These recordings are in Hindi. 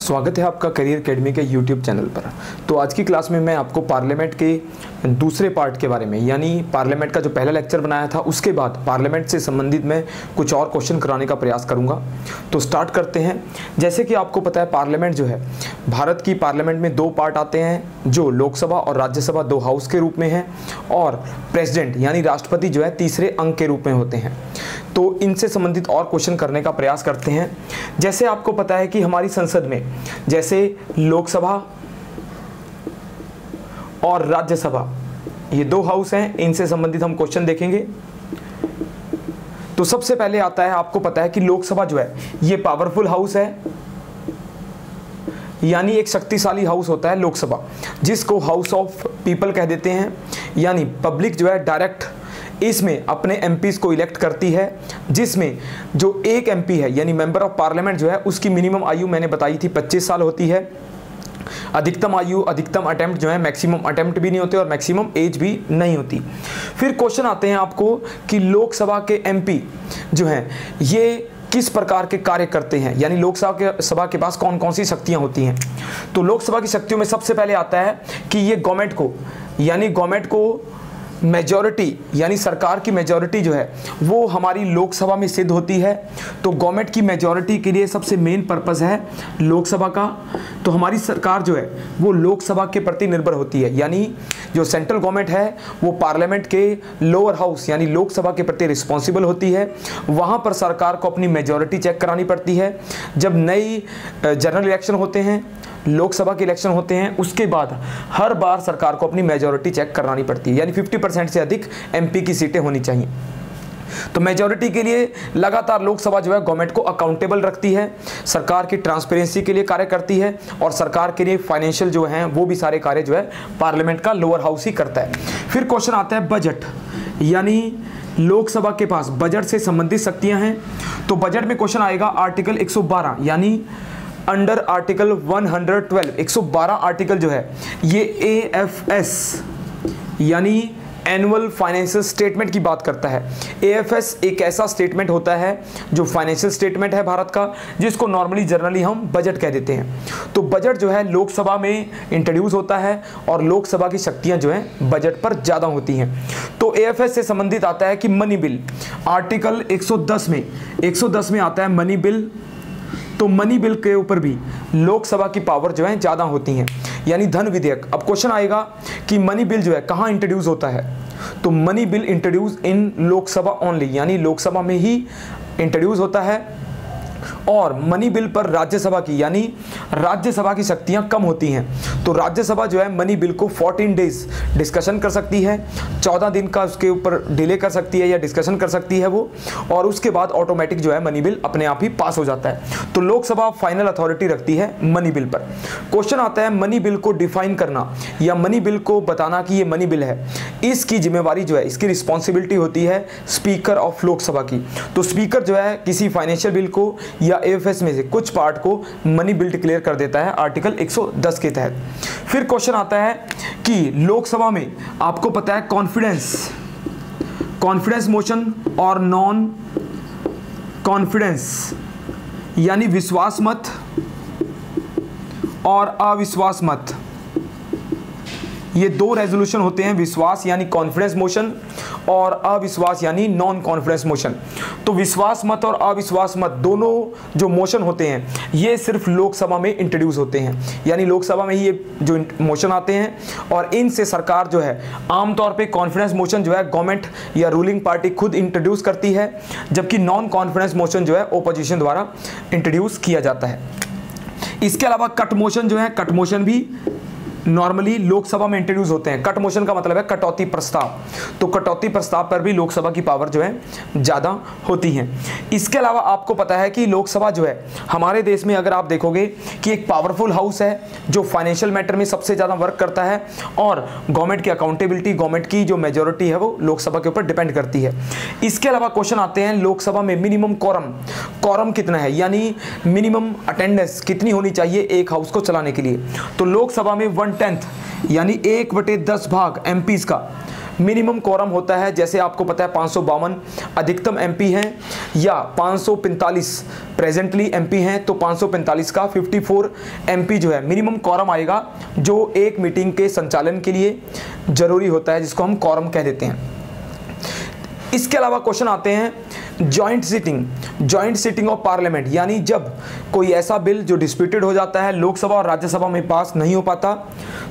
स्वागत है आपका करियर एकेडमी के यूट्यूब चैनल पर। तो आज की क्लास में मैं आपको पार्लियामेंट के दूसरे पार्ट के बारे में, यानी पार्लियामेंट का जो पहला लेक्चर बनाया था उसके बाद पार्लियामेंट से संबंधित मैं कुछ और क्वेश्चन कराने का प्रयास करूंगा। तो स्टार्ट करते हैं। जैसे कि आपको पता है, पार्लियामेंट जो है, भारत की पार्लियामेंट में दो पार्ट आते हैं, जो लोकसभा और राज्यसभा दो हाउस के रूप में है, और प्रेसिडेंट यानी राष्ट्रपति जो है तीसरे अंग के रूप में होते हैं। तो इनसे संबंधित और क्वेश्चन करने का प्रयास करते हैं। जैसे आपको पता है कि हमारी संसद में जैसे लोकसभा और राज्यसभा ये दो हाउस हैं, इनसे संबंधित हम क्वेश्चन देखेंगे। तो सबसे पहले आता है, आपको पता है कि लोकसभा जो है ये पावरफुल हाउस है, यानी एक शक्तिशाली हाउस होता है लोकसभा, जिसको हाउस ऑफ पीपल कह देते हैं। यानी पब्लिक जो है डायरेक्ट इसमें अपने एमपीज को इलेक्ट करती है, जिसमें जो एक एमपी है यानी मेंबर ऑफ पार्लियामेंट जो है उसकी मिनिमम आयु मैंने बताई थी 25 साल होती है। अधिकतम आयु, अधिकतम अटेम्प्ट जो है, मैक्सिमम अटेम्प्ट भी नहीं होते और मैक्सिमम एज भी नहीं होती। फिर क्वेश्चन आते हैं आपको कि लोकसभा के एमपी जो हैं ये किस प्रकार के कार्य करते हैं, यानी लोकसभा के पास कौन कौन सी शक्तियां होती हैं। तो लोकसभा की शक्तियों में सबसे पहले आता है कि ये गवर्नमेंट को मेजॉरिटी यानी सरकार की मेजॉरिटी जो है वो हमारी लोकसभा में सिद्ध होती है। तो गवर्नमेंट की मेजॉरिटी के लिए सबसे मेन पर्पस है लोकसभा का। तो हमारी सरकार जो है वो लोकसभा के प्रति निर्भर होती है, यानी जो सेंट्रल गवर्नमेंट है वो पार्लियामेंट के लोअर हाउस यानी लोकसभा के प्रति रिस्पॉन्सिबल होती है। वहाँ पर सरकार को अपनी मेजॉरिटी चेक करानी पड़ती है। जब नई जनरल इलेक्शन होते हैं, लोकसभा के इलेक्शन होते हैं, उसके बाद हर बार सरकार को अपनी मेजॉरिटी चेक करानी पड़ती है, यानी 50% से अधिक एमपी की सीटें होनी चाहिए। तो मेजॉरिटी के लिए लगातार लोकसभा जो है गवर्नमेंट को अकाउंटेबल रखती है, सरकार की ट्रांसपेरेंसी के लिए कार्य करती है, और सरकार के लिए फाइनेंशियल जो हैं वो भी सारे कार्य जो है पार्लियामेंट का लोअर हाउस ही करता है। फिर क्वेश्चन आता है बजट, यानी लोकसभा के पास बजट से संबंधित शक्तियां हैं। तो बजट में क्वेश्चन आएगा आर्टिकल 112 यानी अंडर आर्टिकल 112, 112 आर्टिकल जो है ये एएफएस यानी एनुअल फाइनेंशियल स्टेटमेंट की बात करता है। एएफएस एक ऐसा स्टेटमेंट होता है जो फाइनेंशियल स्टेटमेंट है भारत का, जिसको नॉर्मली जनरली हम बजट कह देते हैं। तो बजट जो है लोकसभा में इंट्रोड्यूस होता है और लोकसभा की शक्तियां जो हैं बजट पर ज़्यादा होती हैं। तो एएफएस से संबंधित आता है कि मनी बिल, आर्टिकल 110 में आता है मनी बिल। तो मनी बिल के ऊपर भी लोकसभा की पावर जो है ज़्यादा होती हैं, यानी धन विधेयक। अब क्वेश्चन आएगा कि मनी बिल जो है कहाँ इंट्रोड्यूस होता है। तो मनी बिल इंट्रोड्यूस इन लोकसभा ओनली, यानी लोकसभा में ही इंट्रोड्यूस होता है। और मनी बिल पर राज्यसभा की यानी राज्यसभा की शक्तियां कम होती हैं। तो राज्यसभा जो है मनी बिल को 14 डेज डिस्कशन कर सकती है, 14 दिन का उसके ऊपर डिले कर सकती है या डिस्कशन कर सकती है वो, और उसके बाद ऑटोमेटिक जो है मनी बिल अपने आप ही पास हो जाता है। तो लोकसभा फाइनल अथॉरिटी रखती है मनी बिल पर। क्वेश्चन आता है मनी बिल को डिफाइन करना या मनी बिल को बताना कि ये मनी बिल है, इसकी जिम्मेवारी जो है, इसकी रिस्पॉन्सिबिलिटी होती है स्पीकर ऑफ लोकसभा की। तो स्पीकर जो है किसी फाइनेंशियल बिल को या एएफएस में से कुछ पार्ट को मनी बिल डिक्लेयर कर देता है आर्टिकल 110 के तहत। फिर क्वेश्चन आता है कि लोकसभा में आपको पता है कॉन्फिडेंस मोशन और नॉन कॉन्फिडेंस यानी विश्वास मत और अविश्वास मत, ये दो रेजोल्यूशन होते हैं, विश्वास यानी कॉन्फिडेंस मोशन और अविश्वास यानी नॉन कॉन्फिडेंस मोशन। तो विश्वास मत और अविश्वास मत दोनों जो मोशन होते हैं ये सिर्फ लोकसभा में इंट्रोड्यूस होते हैं, यानी लोकसभा में ही ये जो मोशन आते हैं, और इनसे सरकार जो है आमतौर पे कॉन्फिडेंस मोशन जो है गवर्नमेंट या रूलिंग पार्टी खुद इंट्रोड्यूस करती है, जबकि नॉन कॉन्फिडेंस मोशन जो है ओपोजिशन द्वारा इंट्रोड्यूस किया जाता है। इसके अलावा कट मोशन जो है, कट मोशन भी नॉर्मली लोकसभा में इंट्रोड्यूस होते हैं। कट मोशन का मतलब है कटौती प्रस्ताव। तो कटौती प्रस्ताव पर भी लोकसभा की पावर जो है ज़्यादा होती है। इसके अलावा आपको पता है कि लोकसभा जो है हमारे देश में, अगर आप देखोगे कि एक पावरफुल हाउस है जो फाइनेंशियल मैटर में सबसे ज़्यादा वर्क करता है, और गवर्नमेंट की अकाउंटेबिलिटी, गवर्नमेंट की जो मेजोरिटी है वो लोकसभा के ऊपर डिपेंड करती है। इसके अलावा क्वेश्चन आते हैं लोकसभा में मिनिमम कॉरम कितना है, यानी मिनिमम अटेंडेंस कितनी होनी चाहिए एक हाउस को चलाने के लिए। तो लोकसभा में 1/10 यानी 1/10 भाग एमपीज का मिनिमम कोरम होता है, जैसे आपको पता है 552 अधिकतम एमपी हैं या 545 प्रेजेंटली एमपी हैं, तो 545 का 54 एमपी जो है मिनिमम कोरम आएगा, जो एक मीटिंग के संचालन के लिए जरूरी होता है, जिसको हम कोरम कह देते हैं। इसके अलावा क्वेश्चन आते हैं जॉइंट सीटिंग ऑफ पार्लियामेंट, यानी जब कोई ऐसा बिल जो डिस्प्यूटेड हो जाता है, लोकसभा और राज्यसभा में पास नहीं हो पाता,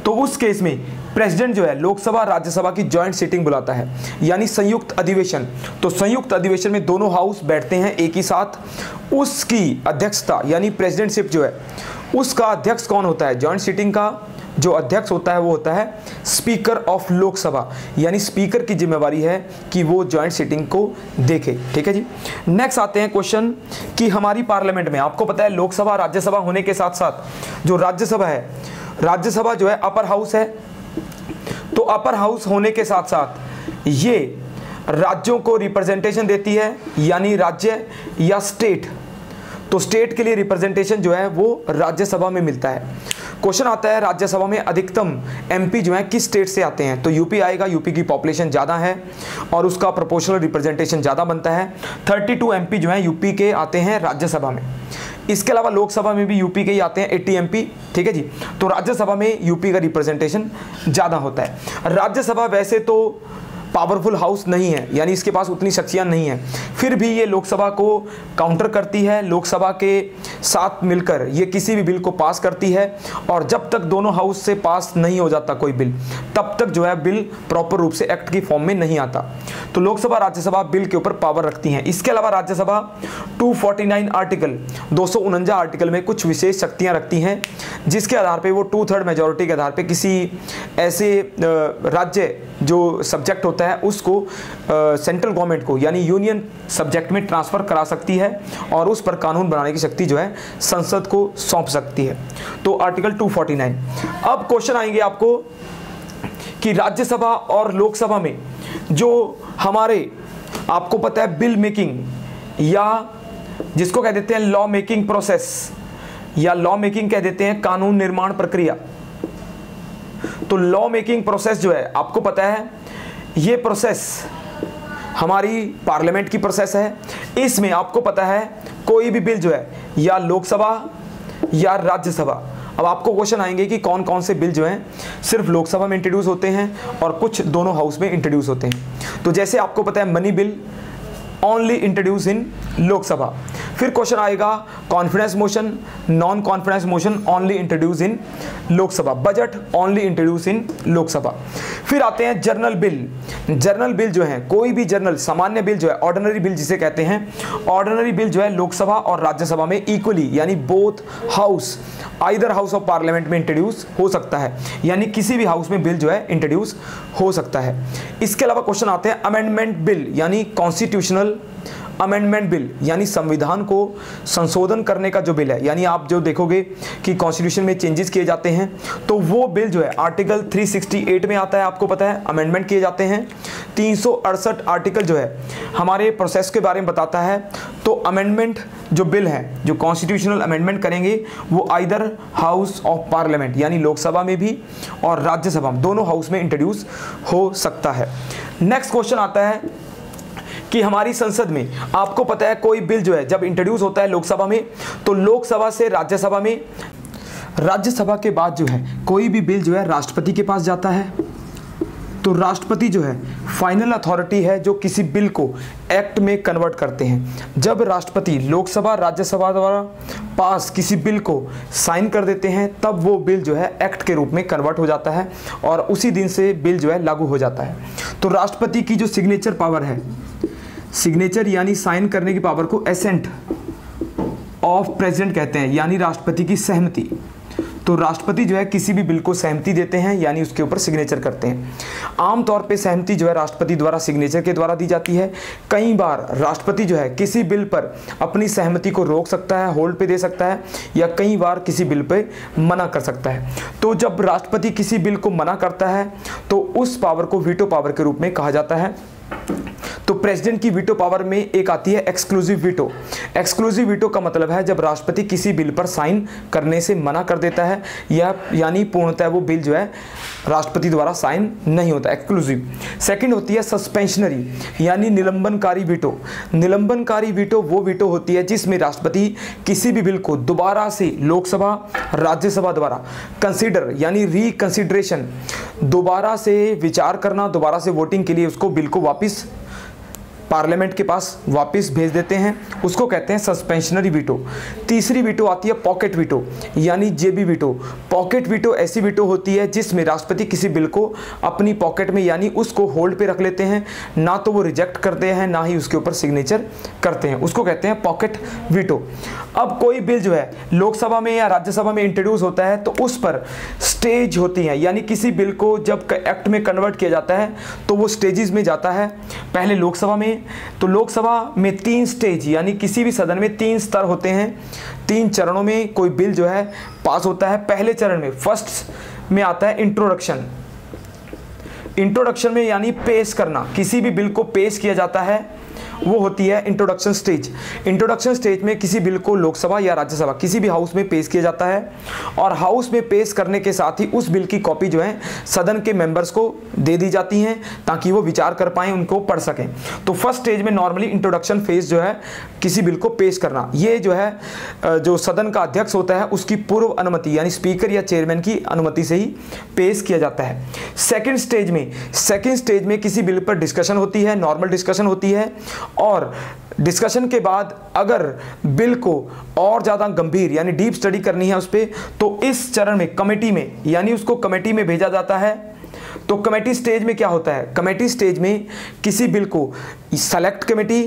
तो उस केस में प्रेसिडेंट जो है लोकसभा राज्यसभा की जॉइंट सीटिंग बुलाता है, यानी संयुक्त अधिवेशन। तो संयुक्त अधिवेशन में दोनों हाउस बैठते हैं एक ही साथ, उसकी अध्यक्षता यानी प्रेसिडेंटशिप जो है उसका अध्यक्ष कौन होता है, जॉइंट सीटिंग का जो अध्यक्ष होता है वो होता है स्पीकर ऑफ लोकसभा, यानी स्पीकर की जिम्मेवारी है कि वो जॉइंट सीटिंग को देखे। ठीक है जी। नेक्स्ट आते हैं क्वेश्चन कि हमारी पार्लियामेंट में आपको पता है लोकसभा राज्यसभा होने के साथ साथ जो राज्यसभा है, राज्यसभा जो है अपर हाउस है, तो अपर हाउस होने के साथ साथ ये राज्यों को रिप्रेजेंटेशन देती है, यानी राज्य या स्टेट, तो स्टेट के लिए रिप्रेजेंटेशन जो है वो राज्यसभा में मिलता है। क्वेश्चन आता है राज्यसभा में अधिकतम एमपी जो है किस स्टेट से आते हैं, तो यूपी आएगा, यूपी की पॉपुलेशन ज़्यादा है और उसका प्रोपोर्शनल रिप्रेजेंटेशन ज़्यादा बनता है। 32 एमपी जो है यूपी के आते हैं राज्यसभा में। इसके अलावा लोकसभा में भी यूपी के ही आते हैं 80 एमपी। ठीक है जी। तो राज्यसभा में यूपी का रिप्रेजेंटेशन ज़्यादा होता है। राज्यसभा वैसे तो पावरफुल हाउस नहीं है, यानी इसके पास उतनी शक्तियाँ नहीं हैं, फिर भी ये लोकसभा को काउंटर करती है, लोकसभा के साथ मिलकर ये किसी भी बिल को पास करती है, और जब तक दोनों हाउस से पास नहीं हो जाता कोई बिल, तब तक जो है बिल प्रॉपर रूप से एक्ट की फॉर्म में नहीं आता। तो लोकसभा राज्यसभा बिल के ऊपर पावर रखती हैं। इसके अलावा राज्यसभा 249 आर्टिकल 249 आर्टिकल में कुछ विशेष शक्तियाँ रखती हैं, जिसके आधार पर वो 2/3 मेजोरिटी के आधार पर किसी ऐसे राज्य जो सब्जेक्ट होता है उसको सेंट्रल गवर्नमेंट को यानी यूनियन सब्जेक्ट में ट्रांसफ़र करा सकती है, और उस पर कानून बनाने की शक्ति जो है संसद को सौंप सकती है। तो आर्टिकल 249। अब क्वेश्चन आएंगे आपको कि राज्यसभा और लोकसभा में जो हमारे आपको पता है बिल मेकिंग या जिसको कह देते हैं लॉ मेकिंग प्रोसेस या लॉ मेकिंग कह देते हैं कानून निर्माण प्रक्रिया, तो लॉ मेकिंग प्रोसेस जो है आपको पता है ये प्रोसेस हमारी पार्लियामेंट की प्रोसेस है। इसमें आपको पता है कोई भी बिल जो है या लोकसभा या राज्यसभा, अब आपको क्वेश्चन आएंगे कि कौन कौन से बिल जो हैं सिर्फ लोकसभा में इंट्रोड्यूस होते हैं और कुछ दोनों हाउस में इंट्रोड्यूस होते हैं। तो जैसे आपको पता है मनी बिल ओनली इंट्रोड्यूस इन लोकसभा। फिर क्वेश्चन आएगा confidence motion, non confidence motion only introduce इन लोकसभा, बजट ओनली इंट्रोड्यूस इन लोकसभा। फिर आते हैं जर्नल बिल। जर्नल बिल जो है कोई भी जर्नल सामान्य बिल जो है ऑर्डिनरी बिल जिसे कहते हैं, ऑर्डिनरी बिल जो है लोकसभा और राज्यसभा में इक्वली यानी both house either house of parliament में इंट्रोड्यूस हो सकता है, यानी किसी भी हाउस में बिल जो है इंट्रोड्यूस हो सकता है। इसके अलावा क्वेश्चन आते हैं अमेंडमेंट बिल यानी कॉन्स्टिट्यूशनल अमेंडमेंट बिल, यानी संविधान को संशोधन करने का जो बिल है, यानी आप जो देखोगे कि कॉन्स्टिट्यूशन में चेंजेस किए जाते हैं तो वो बिल जो है आर्टिकल 368 में आता है, आपको पता है अमेंडमेंट किए जाते हैं। 368 आर्टिकल जो है हमारे प्रोसेस के बारे में बताता है। तो अमेंडमेंट जो बिल है जो कॉन्स्टिट्यूशनल अमेंडमेंट करेंगे वो आइदर हाउस ऑफ पार्लियामेंट यानी लोकसभा में भी और राज्यसभा में दोनों हाउस में इंट्रोड्यूस हो सकता है। नेक्स्ट क्वेश्चन आता है कि हमारी संसद में आपको पता है कोई बिल जो है जब इंट्रोड्यूस होता है लोकसभा में तो लोकसभा से राज्यसभा में, राज्यसभा के बाद जो है कोई भी बिल जो है राष्ट्रपति के पास जाता है। तो राष्ट्रपति जो है फाइनल अथॉरिटी है जो किसी बिल को एक्ट में कन्वर्ट करते हैं। जब राष्ट्रपति लोकसभा राज्यसभा द्वारा पास किसी बिल को साइन कर देते हैं तब वो बिल जो है एक्ट के रूप में कन्वर्ट हो जाता है और उसी दिन से बिल जो है लागू हो जाता है। तो राष्ट्रपति की जो सिग्नेचर पावर है, सिग्नेचर यानी साइन करने की पावर को एसेंट ऑफ प्रेसिडेंट कहते हैं, यानी राष्ट्रपति की सहमति। तो राष्ट्रपति जो है किसी भी बिल को सहमति देते हैं यानी उसके ऊपर सिग्नेचर करते हैं। आमतौर पे सहमति जो है राष्ट्रपति द्वारा सिग्नेचर के द्वारा दी जाती है। कई बार राष्ट्रपति जो है किसी बिल पर अपनी सहमति को रोक सकता है, होल्ड पे दे सकता है, या कई बार किसी बिल पे मना कर सकता है। तो जब राष्ट्रपति किसी बिल को मना करता है तो उस पावर को वीटो पावर के रूप में कहा जाता है। तो प्रेसिडेंट की वीटो पावर में एक आती है एक्सक्लूसिव वीटो। एक्सक्लूसिव वीटो का मतलब है जब राष्ट्रपति किसी बिल पर साइन करने से मना कर देता है, या यानी पूर्णतः वो बिल जो है राष्ट्रपति द्वारा साइन नहीं होता, एक्सक्लूसिव। सेकंड होती है सस्पेंशनरी यानी निलंबनकारी वीटो। निलंबनकारी वीटो वो वीटो होती है जिसमें राष्ट्रपति किसी भी बिल को दोबारा से लोकसभा राज्यसभा द्वारा कंसीडर यानी रिकंसिडरेशन, दोबारा से विचार करना, दोबारा से वोटिंग के लिए उसको बिल को वापस पार्लियामेंट के पास वापस भेज देते हैं, उसको कहते हैं सस्पेंशनरी वीटो। तीसरी वीटो आती है पॉकेट वीटो यानी जेबी वीटो। पॉकेट वीटो ऐसी वीटो होती है जिसमें राष्ट्रपति किसी बिल को अपनी पॉकेट में यानी उसको होल्ड पे रख लेते हैं, ना तो वो रिजेक्ट करते हैं ना ही उसके ऊपर सिग्नेचर करते हैं, उसको कहते हैं पॉकेट वीटो। अब कोई बिल जो है लोकसभा में या राज्यसभा में इंट्रोड्यूस होता है तो उस पर स्टेज होती है, यानी किसी बिल को जब एक्ट में कन्वर्ट किया जाता है तो वो स्टेजेस में जाता है। पहले लोकसभा में, तो लोकसभा में 3 स्टेज यानी किसी भी सदन में 3 स्तर होते हैं, 3 चरणों में कोई बिल जो है पास होता है। पहले चरण में फर्स्ट में आता है इंट्रोडक्शन। इंट्रोडक्शन में यानी पेश करना, किसी भी बिल को पेश किया जाता है, वो होती है इंट्रोडक्शन स्टेज। इंट्रोडक्शन स्टेज में किसी बिल को लोकसभा या राज्यसभा किसी भी हाउस में पेश किया जाता है और हाउस में पेश करने के साथ ही उस बिल की कॉपी जो है सदन के मेंबर्स को दे दी जाती हैं ताकि वो विचार कर पाएं, उनको पढ़ सकें। तो फर्स्ट स्टेज में नॉर्मली इंट्रोडक्शन फेज जो है किसी बिल को पेश करना, ये जो है जो सदन का अध्यक्ष होता है उसकी पूर्व अनुमति यानी स्पीकर या चेयरमैन की अनुमति से ही पेश किया जाता है। सेकेंड स्टेज में किसी बिल पर डिस्कशन होती है, नॉर्मल डिस्कशन होती है, और डिस्कशन के बाद अगर बिल को और ज़्यादा गंभीर यानी डीप स्टडी करनी है उस पर, तो इस चरण में कमेटी में यानी उसको कमेटी में भेजा जाता है। तो कमेटी स्टेज में क्या होता है, कमेटी स्टेज में किसी बिल को सेलेक्ट कमेटी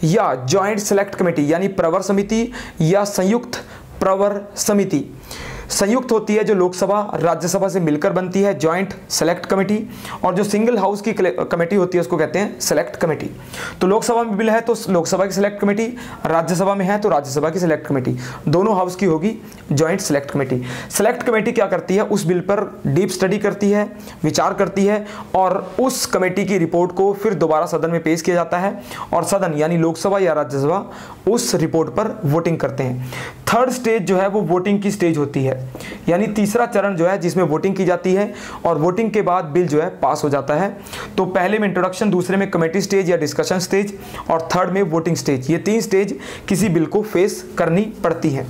या जॉइंट सेलेक्ट कमेटी यानी प्रवर समिति या संयुक्त प्रवर समिति, संयुक्त होती है जो लोकसभा राज्यसभा से मिलकर बनती है, जॉइंट सेलेक्ट कमेटी, और जो सिंगल हाउस की कमेटी होती है उसको कहते हैं सेलेक्ट कमेटी। तो लोकसभा में बिल है तो लोकसभा की सेलेक्ट कमेटी, राज्यसभा में है तो राज्यसभा की सेलेक्ट कमेटी, दोनों हाउस की होगी joint select committee. Select committee क्या करती है, उस बिल पर डीप स्टडी करती है, विचार करती है, और उस कमेटी की रिपोर्ट को फिर दोबारा सदन में पेश किया जाता है और सदन यानी लोकसभा या राज्यसभा उस रिपोर्ट पर वोटिंग करते हैं। थर्ड स्टेज जो है वो वोटिंग की स्टेज होती है, यानी तीसरा चरण जो है जिसमें वोटिंग की जाती है और वोटिंग के बाद बिल जो है पास हो जाता है। तो पहले में इंट्रोडक्शन, दूसरे में कमेटी स्टेज या डिस्कशन स्टेज और थर्ड में वोटिंग स्टेज, ये 3 स्टेज किसी बिल को फेस करनी पड़ती है।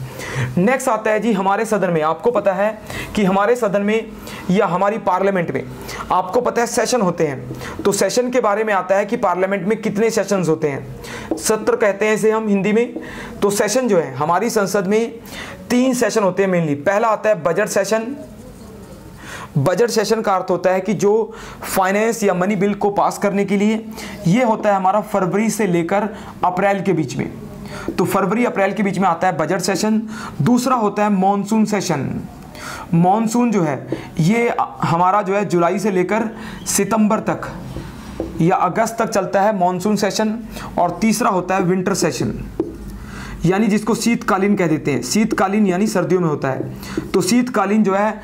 नेक्स्ट आता है जी हमारे सदन में। आपको पता है कि हमारे सदन में या हमारी पार्लियामेंट में आपको पता है सेशन होते हैं। तो सेशन के बारे में आता है कि पार्लियामेंट में कितने सेशंस होते हैं, सत्र कहते हैं इसे हम हिंदी में। तो सेशन जो है हमारी संसद में 3 सेशन होते हैं मेनली। पहला आता है बजट सेशन। बजट सेशन का अर्थ होता है कि जो फाइनेंस या मनी बिल को पास करने के लिए, ये होता है हमारा फरवरी से लेकर अप्रैल के बीच में। तो फरवरी अप्रैल के बीच में आता है बजट सेशन। दूसरा होता है मॉनसून सेशन। मॉनसून जो है ये हमारा जो है जुलाई से लेकर सितंबर तक या अगस्त तक चलता है मॉनसून सेशन। और तीसरा होता है विंटर सेशन, यानी जिसको शीतकालीन कह देते हैं। शीतकालीन यानी सर्दियों में होता है। तो शीतकालीन जो है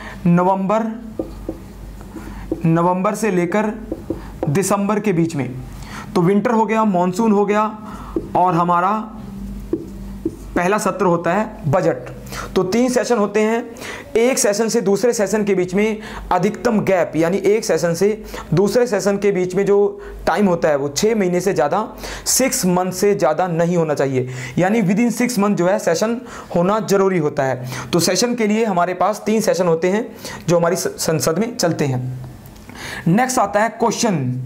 नवंबर से लेकर दिसंबर के बीच में। तो विंटर हो गया, मॉनसून हो गया, और हमारा पहला सत्र होता है बजट। तो 3 सेशन होते हैं। एक सेशन से दूसरे सेशन के बीच में अधिकतम गैप, यानी एक सेशन से दूसरे सेशन के बीच में जो टाइम होता है वो 6 महीने से ज़्यादा, 6 मंथ से ज़्यादा नहीं होना चाहिए, यानी विद इन 6 मंथ जो है सेशन होना जरूरी होता है। तो सेशन के लिए हमारे पास 3 सेशन होते हैं जो हमारी संसद में चलते हैं। नेक्स्ट आता है क्वेश्चन।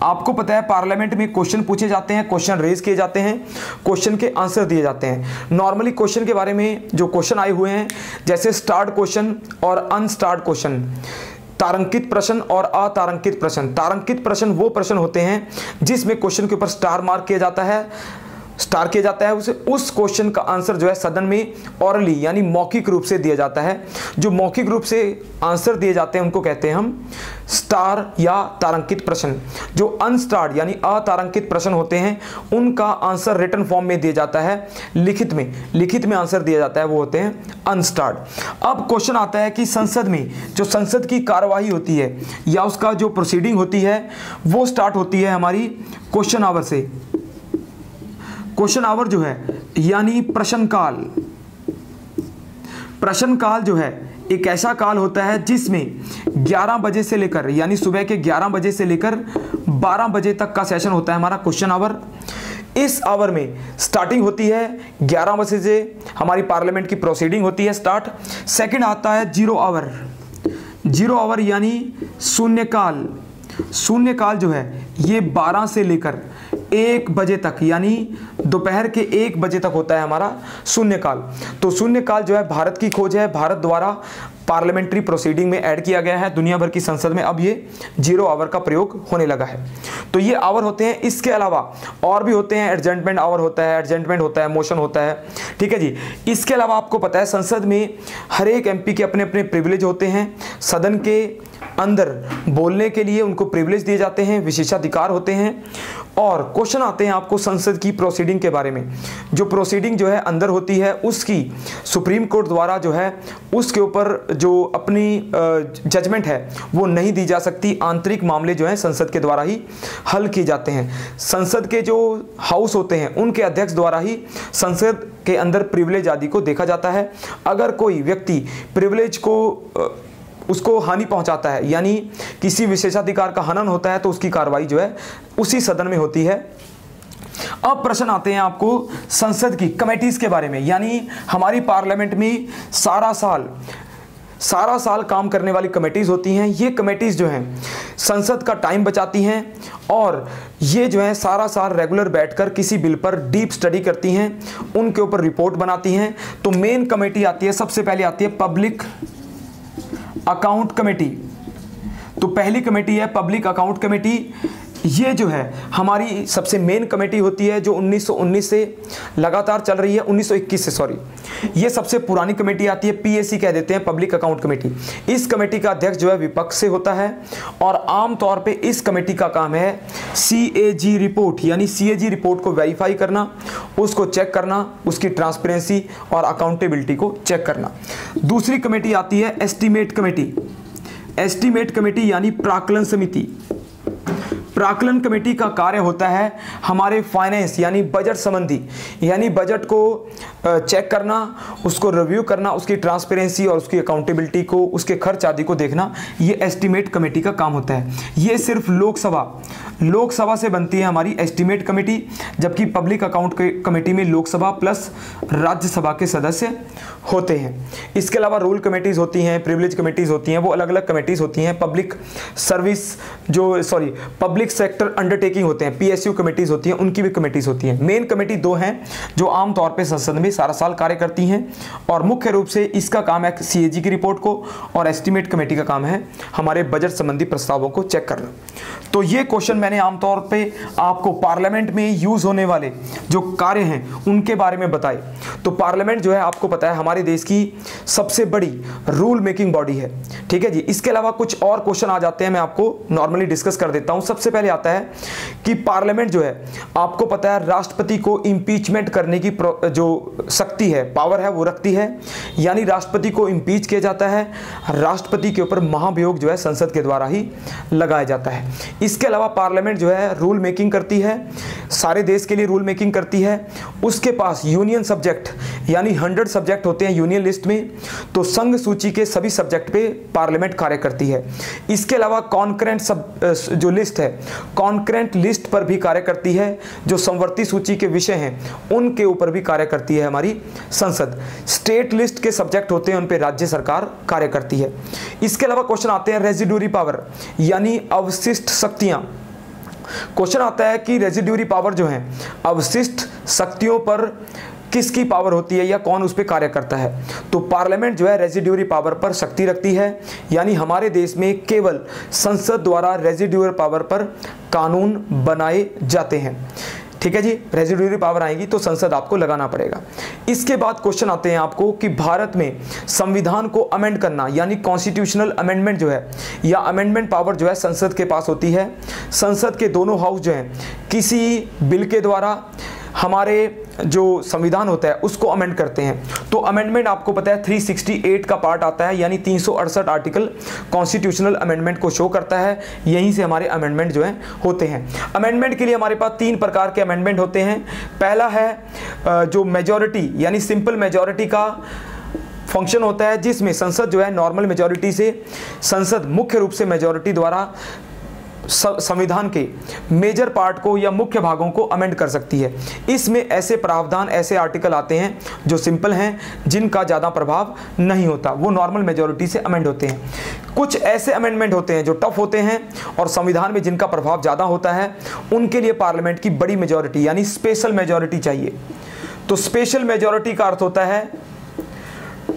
आपको पता है पार्लियामेंट में क्वेश्चन पूछे जाते हैं, क्वेश्चन रेज किए जाते हैं, क्वेश्चन के आंसर दिए जाते हैं। नॉर्मली क्वेश्चन के बारे में जो क्वेश्चन आए हुए हैं जैसे स्टार्ड क्वेश्चन और अनस्टार्ड क्वेश्चन, तारंकित प्रश्न और अतारंकित प्रश्न। तारंकित प्रश्न वो प्रश्न होते हैं जिसमें क्वेश्चन के ऊपर स्टार मार्क किया जाता है, स्टार किया जाता है उसे, उस क्वेश्चन का आंसर जो है सदन में ऑरली यानी मौखिक रूप से दिया जाता है। जो मौखिक रूप से आंसर दिए जाते हैं उनको कहते हैं हम स्टार या तारांकित प्रश्न। जो अनस्टार्ड यानी अतारांकित प्रश्न होते हैं उनका आंसर रिटन फॉर्म में दिया जाता है, लिखित में आंसर दिया जाता है, वो होते हैं अनस्टार्ड। अब क्वेश्चन आता है कि संसद में जो संसद की कार्यवाही होती है या उसका जो प्रोसीडिंग होती है वो स्टार्ट होती है हमारी क्वेश्चन आवर से। क्वेश्चन आवर जो है यानी प्रश्नकाल जो है एक ऐसा काल होता है जिसमें 11 बजे से लेकर यानी सुबह के 11 बजे से लेकर 12 बजे तक का सेशन होता है हमारा क्वेश्चन आवर। इस आवर में स्टार्टिंग होती है 11 बजे से, हमारी पार्लियामेंट की प्रोसीडिंग होती है स्टार्ट। सेकंड आता है जीरो आवर यानी शून्यकाल जो है ये 12 से लेकर 1 बजे तक यानी दोपहर के 1 बजे तक होता है हमारा शून्यकाल। तो शून्यकाल जो है भारत की खोज है, भारत द्वारा पार्लियामेंट्री प्रोसीडिंग में ऐड किया गया है दुनिया भर की संसद में। अब ये जीरो आवर का प्रयोग होने लगा है। तो ये आवर होते हैं। इसके अलावा और भी होते हैं, एडजमेंट आवर होता है, मोशन होता है, ठीक है जी। इसके अलावा आपको पता है संसद में हर एक एमपी के अपने अपने प्रिविलेज होते हैं। सदन के अंदर बोलने के लिए उनको प्रिविलेज दिए जाते हैं, विशेषाधिकार होते हैं। और क्वेश्चन आते हैं आपको संसद की प्रोसीडिंग के बारे में। जो प्रोसीडिंग जो है अंदर होती है उसकी सुप्रीम कोर्ट द्वारा जो है उसके ऊपर जो अपनी जजमेंट है वो नहीं दी जा सकती। आंतरिक मामले जो हैं संसद के द्वारा ही हल किए जाते हैं। संसद के जो हाउस होते हैं उनके अध्यक्ष द्वारा ही संसद के अंदर प्रिविलेज आदि को देखा जाता है। अगर कोई व्यक्ति प्रिविलेज को उसको हानि पहुंचाता है यानी किसी विशेषाधिकार का हनन होता है तो उसकी कार्रवाई जो है उसी सदन में होती है। अब प्रश्न आते हैं आपको संसद की कमेटीज के बारे में, यानी हमारी पार्लियामेंट में सारा साल काम करने वाली कमेटीज होती हैं। ये कमेटीज जो हैं संसद का टाइम बचाती हैं और ये जो है सारा साल रेगुलर बैठकर किसी बिल पर डीप स्टडी करती हैं, उनके ऊपर रिपोर्ट बनाती हैं। तो मेन कमेटी आती है, सबसे पहले आती है पब्लिक अकाउंट कमेटी। तो पहली कमेटी है पब्लिक अकाउंट कमेटी। ये जो है हमारी सबसे मेन कमेटी होती है जो 1919 से लगातार चल रही है, 1921 से सॉरी। ये सबसे पुरानी कमेटी आती है, पीएसी कह देते हैं, पब्लिक अकाउंट कमेटी। इस कमेटी का अध्यक्ष जो है विपक्ष से होता है और आम तौर पे इस कमेटी का काम है सीएजी रिपोर्ट यानी सीएजी रिपोर्ट को वेरीफाई करना, उसको चेक करना, उसकी ट्रांसपेरेंसी और अकाउंटेबिलिटी को चेक करना। दूसरी कमेटी आती है एस्टीमेट कमेटी यानी प्राक्कलन समिति। प्राक्कलन कमेटी का कार्य होता है हमारे फाइनेंस यानी बजट संबंधी, यानी बजट को चेक करना, उसको रिव्यू करना, उसकी ट्रांसपेरेंसी और उसकी अकाउंटेबिलिटी को, उसके खर्च आदि को देखना। ये एस्टीमेट कमेटी का काम होता है। ये सिर्फ लोकसभा से बनती है हमारी एस्टीमेट कमेटी, जबकि पब्लिक अकाउंट कमेटी में लोकसभा प्लस राज्यसभा के सदस्य होते हैं। इसके अलावा रूल कमेटीज होती हैं, प्रिविलेज कमेटीज होती हैं, वो अलग अलग कमेटीज होती हैं। पब्लिक सेक्टर अंडरटेकिंग होते हैं, पीएसयू कमेटीज होती हैं, उनकी भी कमेटीज होती हैं। मेन कमेटी 2 हैं जो आमतौर पे संसद में सारा साल कार्य करती हैं और मुख्य रूप से इसका काम है सीएजी की रिपोर्ट को और एस्टीमेट कमेटी का काम है हमारे बजट संबंधी प्रस्तावों को चेक करना। तो ये क्वेश्चन मैंने आमतौर पे आपको पार्लियामेंट में यूज होने वाले जो कार्य हैं उनके बारे में बताए। तो पार्लियामेंट जो है आपको पता है हमारे देश की सबसे बड़ी रूल मेकिंग बॉडी है, ठीक है जी। इसके अलावा कुछ और क्वेश्चन आ जाते हैं, मैं आपको नॉर्मली डिस्कस कर देता हूं। सबसे पहले आता है कि पार्लियामेंट जो है आपको पता है राष्ट्रपति को इंपीचमेंट करने की जो शक्ति है, पावर है, वो रखती है, यानी राष्ट्रपति को इंपीच किया जाता है। राष्ट्रपति के ऊपर महाभियोग जो है संसद के द्वारा ही लगाया जाता है। इसके अलावा पार्लियामेंट जो है रूल मेकिंग करती है, सारे देश के लिए रूल मेकिंग करती है। उसके पास यूनियन सब्जेक्ट यानी 100 सब्जेक्ट होते हैं यूनियन लिस्ट में, तो संघ सूची के सभी सब्जेक्ट पे पार्लियामेंट कार्य करती है। इसके अलावा कॉन्करेंट जो लिस्ट है, कॉन्करेंट लिस्ट पर भी कार्य करती है। जो समवर्ती सूची के विषय हैं उनके ऊपर भी कार्य करती है हमारी संसद। स्टेट लिस्ट के सब्जेक्ट होते हैं उन पे राज्य सरकार कार्य करती है। इसके अलावा क्वेश्चन आते हैं रेजिड्यूरी पावर यानी अवशिष्ट शक्तियां। क्वेश्चन आता है कि रेजिड्यूरी पावर जो है अवशिष्ट शक्तियों पर किसकी पावर होती है या कौन उस पर कार्य करता है। तो पार्लियामेंट जो है रेजिड्यूरी पावर पर शक्ति रखती है, यानी हमारे देश में केवल संसद द्वारा रेजिड्यूरी पावर पर कानून बनाए जाते हैं। ठीक है जी, रेजिडुअरी पावर आएगी तो संसद आपको लगाना पड़ेगा। इसके बाद क्वेश्चन आते हैं आपको कि भारत में संविधान को अमेंड करना यानी कॉन्स्टिट्यूशनल अमेंडमेंट जो है या अमेंडमेंट पावर जो है संसद के पास होती है। संसद के दोनों हाउस जो हैं किसी बिल के द्वारा हमारे जो संविधान होता है उसको अमेंड करते हैं। तो अमेंडमेंट आपको पता है 368 का पार्ट आता है, यानी 368 आर्टिकल कॉन्स्टिट्यूशनल अमेंडमेंट को शो करता है। यहीं से हमारे अमेंडमेंट जो हैं होते हैं। अमेंडमेंट के लिए हमारे पास 3 प्रकार के अमेंडमेंट होते हैं। पहला है जो मेजॉरिटी यानी सिंपल मेजॉरिटी का फंक्शन होता है, जिसमें संसद जो है नॉर्मल मेजॉरिटी से, संसद मुख्य रूप से मेजॉरिटी द्वारा संविधान के मेजर पार्ट को या मुख्य भागों को अमेंड कर सकती है। इसमें ऐसे प्रावधान, ऐसे आर्टिकल आते हैं जो सिंपल हैं, जिनका ज़्यादा प्रभाव नहीं होता, वो नॉर्मल मेजॉरिटी से अमेंड होते हैं। कुछ ऐसे अमेंडमेंट होते हैं जो टफ होते हैं और संविधान में जिनका प्रभाव ज़्यादा होता है, उनके लिए पार्लियामेंट की बड़ी मेजॉरिटी यानी स्पेशल मेजॉरिटी चाहिए। तो स्पेशल मेजॉरिटी का अर्थ होता है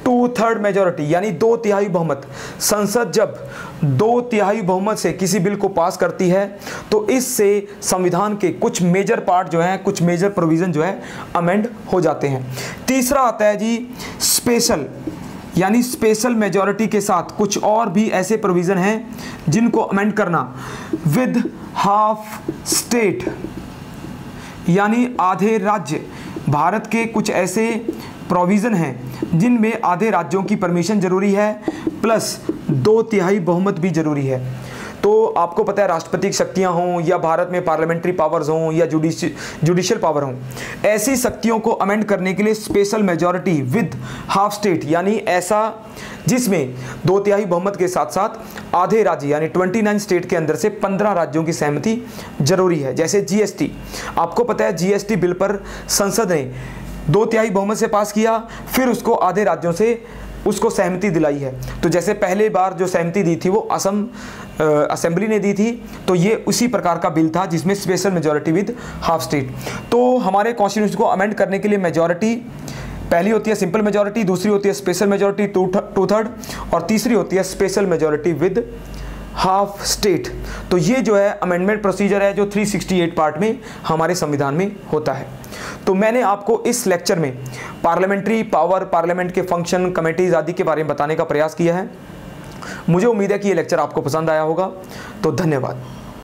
2/3 मेजॉरिटी यानी 2/3 बहुमत। संसद जब 2/3 बहुमत से किसी बिल को पास करती है तो इससे संविधान के कुछ मेजर पार्ट जो हैं, कुछ मेजर प्रोविज़न जो है अमेंड हो जाते हैं। तीसरा आता है जी स्पेशल, यानी स्पेशल मेजॉरिटी के साथ कुछ और भी ऐसे प्रोविज़न हैं जिनको अमेंड करना विद हाफ स्टेट यानी आधे राज्य। भारत के कुछ ऐसे प्रोविज़न हैं जिनमें आधे राज्यों की परमिशन जरूरी है प्लस 2/3 बहुमत भी जरूरी है। तो आपको पता है राष्ट्रपति की शक्तियां हों या भारत में पार्लियामेंट्री पावर्स हों या जुडिशियल पावर हों, ऐसी शक्तियों को अमेंड करने के लिए special majority with half state यानी ऐसा जिसमें 2/3 बहुमत के साथ साथ आधे राज्य यानी 29 स्टेट के अंदर से 15 राज्यों की सहमति जरूरी है। जैसे जीएसटी, आपको पता है जीएसटी बिल पर संसद ने 2/3 बहुमत से पास किया, फिर उसको आधे राज्यों से उसको सहमति दिलाई है। तो जैसे पहले बार जो सहमति दी थी वो असम असेंबली ने दी थी, तो ये उसी प्रकार का बिल था जिसमें special majority with half state. तो हमारे कॉन्स्टिट्यूशन को अमेंड करने के लिए मेजॉरिटी पहली होती है सिंपल मेजॉरिटी, दूसरी होती है स्पेशल मेजॉरिटी 2/3 और तीसरी होती है special majority with half state. तो ये जो है अमेंडमेंट प्रोसीजर है जो 368 पार्ट में हमारे संविधान में होता है। तो मैंने आपको इस लेक्चर में पार्लियामेंट्री पावर, पार्लियामेंट के फंक्शन, कमेटीज आदि के बारे में बताने का प्रयास किया है। मुझे उम्मीद है कि ये लेक्चर आपको पसंद आया होगा। तो धन्यवाद।